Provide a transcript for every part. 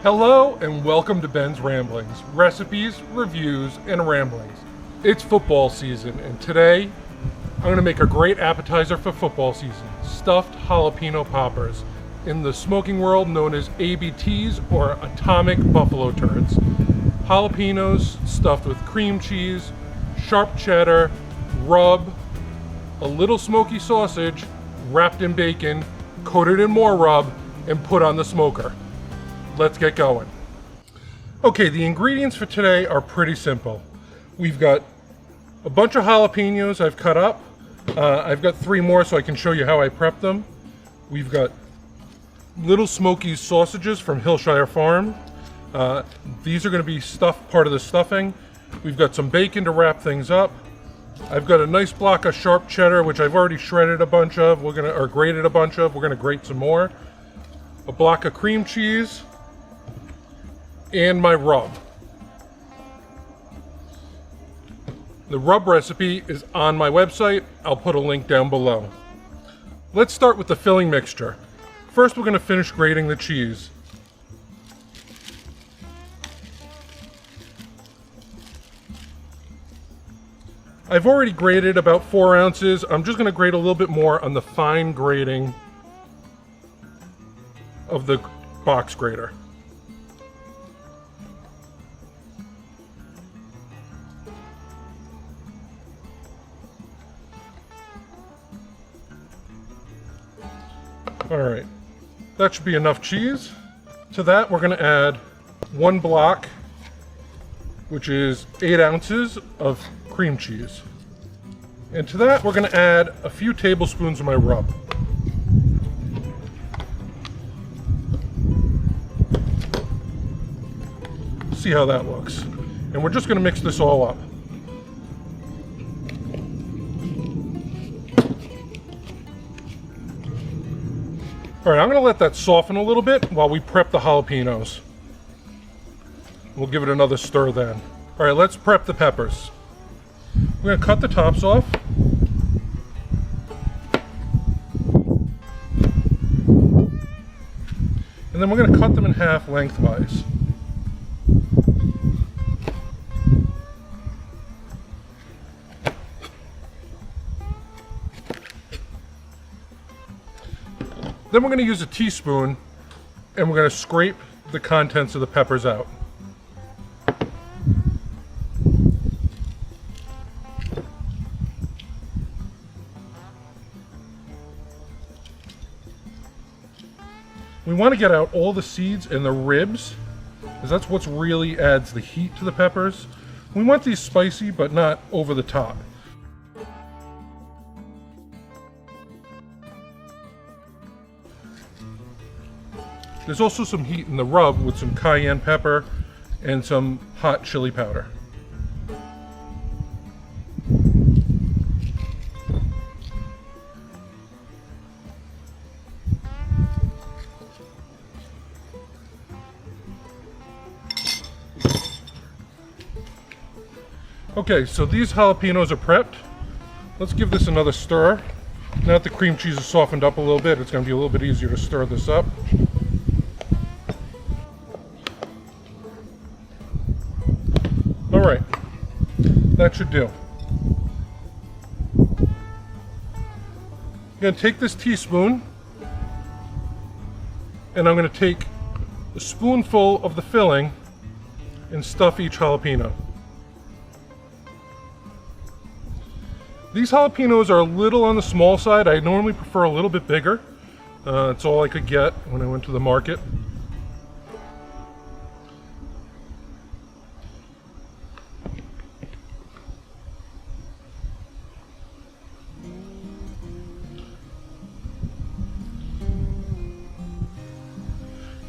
Hello and welcome to Ben's Ramblings, recipes, reviews, and ramblings. It's football season and today I'm going to make a great appetizer for football season, stuffed jalapeno poppers, in the smoking world known as ABTs or atomic buffalo turds. Jalapenos stuffed with cream cheese, sharp cheddar, rub, a little smoky sausage, wrapped in bacon, coated in more rub, and put on the smoker. Let's get going. Okay, the ingredients for today are pretty simple. We've got a bunch of jalapenos I've cut up. I've got 3 more so I can show you how I prep them. We've got Lil Smokie's sausages from Hillshire Farm. These are going to be part of the stuffing. We've got some bacon to wrap things up. I've got a nice block of sharp cheddar, which I've already shredded a bunch of. Or grated a bunch of. We're gonna grate some more. A block of cream cheese. And my rub. The rub recipe is on my website. I'll put a link down below. Let's start with the filling mixture. First, we're going to finish grating the cheese. I've already grated about 4 ounces. I'm just going to grate a little bit more on the fine grating of the box grater. All right, that should be enough cheese. To that, we're going to add 1 block, which is 8 ounces of cream cheese. And to that, we're going to add a few tablespoons of my rub. See how that looks. And we're just going to mix this all up. All right, I'm going to let that soften a little bit while we prep the jalapenos. We'll give it another stir then. All right, let's prep the peppers. We're going to cut the tops off. And then we're going to cut them in half lengthwise. Then we're going to use a teaspoon and we're going to scrape the contents of the peppers out. We want to get out all the seeds and the ribs, because that's what really adds the heat to the peppers. We want these spicy, but not over the top. There's also some heat in the rub with some cayenne pepper and some hot chili powder. Okay, so these jalapenos are prepped. Let's give this another stir. Now that the cream cheese is softened up a little bit, it's going to be a little bit easier to stir this up. All right, that should do. I'm going to take this teaspoon and I'm going to take a spoonful of the filling and stuff each jalapeno. These jalapenos are a little on the small side. I normally prefer a little bit bigger. That's all I could get when I went to the market.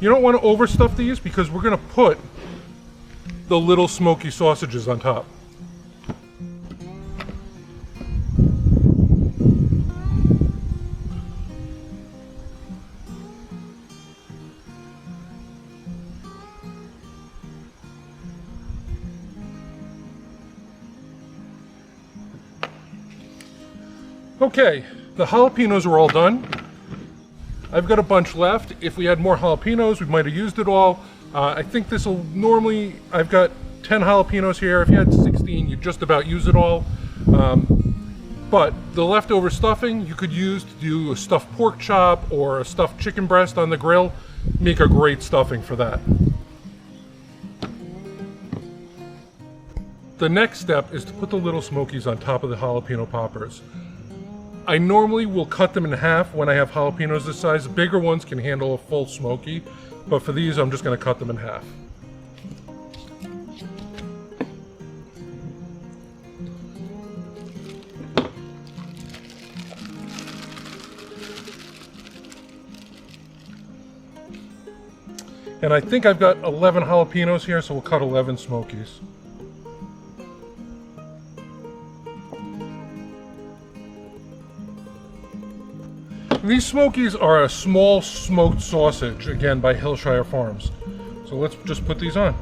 You don't want to overstuff these because we're going to put the Lil Smokie sausages on top. Okay, the jalapenos are all done. I've got a bunch left. If we had more jalapenos, we might have used it all. I think this will normally, I've got 10 jalapenos here. If you had 16, you'd just about use it all. But the leftover stuffing you could use to do a stuffed pork chop or a stuffed chicken breast on the grill. Make a great stuffing for that. The next step is to put the Lil Smokies on top of the jalapeno poppers. I normally will cut them in half when I have jalapenos this size. Bigger ones can handle a full smoky, but for these I'm just going to cut them in half. And I think I've got 11 jalapenos here, so we'll cut 11 smokies. These smokies are a small smoked sausage, again by Hillshire Farms. So let's just put these on.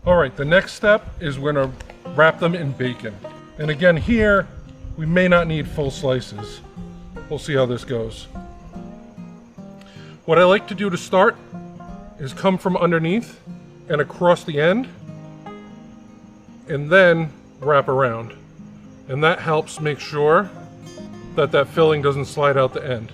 Alright, the next step is we're going to wrap them in bacon. And again here, we may not need full slices. We'll see how this goes. What I like to do to start is come from underneath and across the end, and then wrap around. And that helps make sure that that filling doesn't slide out the end.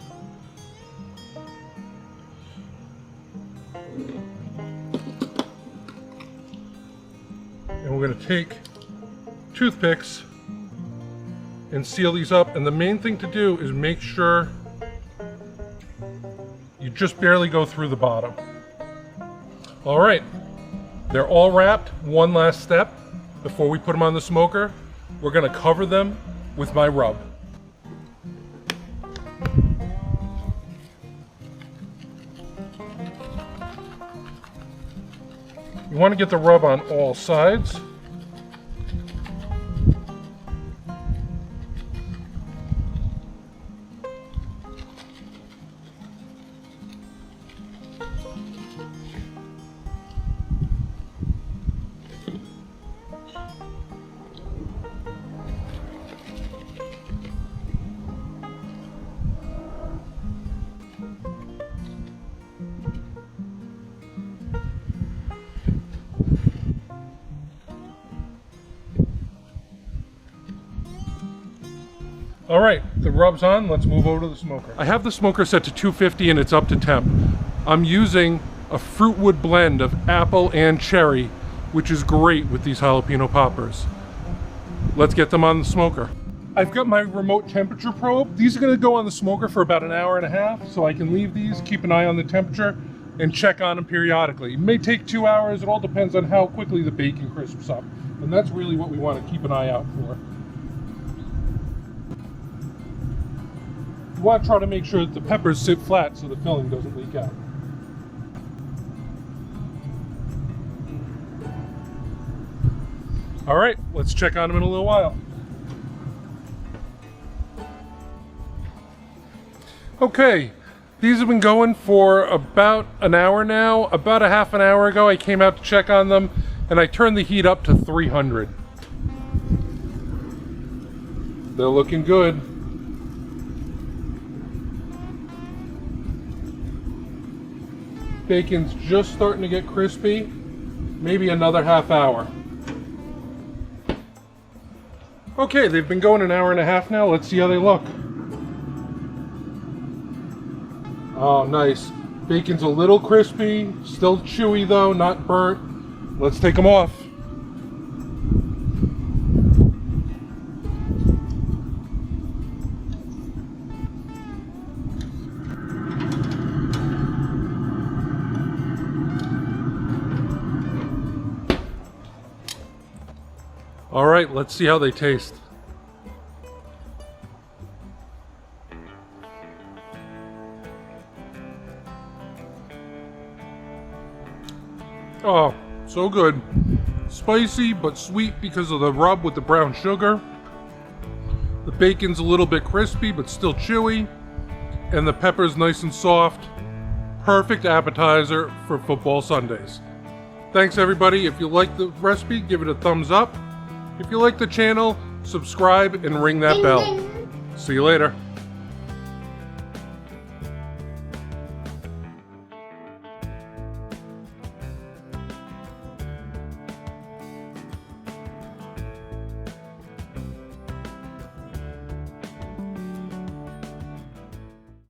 And we're going to take toothpicks and seal these up. And the main thing to do is make sure you just barely go through the bottom. All right, they're all wrapped. One last step before we put them on the smoker. We're going to cover them with my rub. You want to get the rub on all sides. All right, the rub's on. Let's move over to the smoker. I have the smoker set to 250 and it's up to temp. I'm using a fruitwood blend of apple and cherry, which is great with these jalapeno poppers. Let's get them on the smoker. I've got my remote temperature probe. These are going to go on the smoker for about an hour and a half, so I can leave these, keep an eye on the temperature, and check on them periodically. It may take 2 hours. It all depends on how quickly the bacon crisps up, and that's really what we want to keep an eye out for. You want to try to make sure that the peppers sit flat so the filling doesn't leak out. All right, let's check on them in a little while. Okay, these have been going for about an hour now. About a half an hour ago, I came out to check on them, and I turned the heat up to 300. They're looking good. Bacon's just starting to get crispy. Maybe another half hour. Okay, they've been going an hour and a half now. Let's see how they look. Oh, nice. Bacon's a little crispy, still chewy though, not burnt. Let's take them off. All right, let's see how they taste. Oh, so good. Spicy but sweet because of the rub with the brown sugar. The bacon's a little bit crispy but still chewy. And the pepper's nice and soft. Perfect appetizer for football Sundays. Thanks everybody. If you like the recipe, give it a thumbs up. If you like the channel, subscribe and ring that bell. See you later.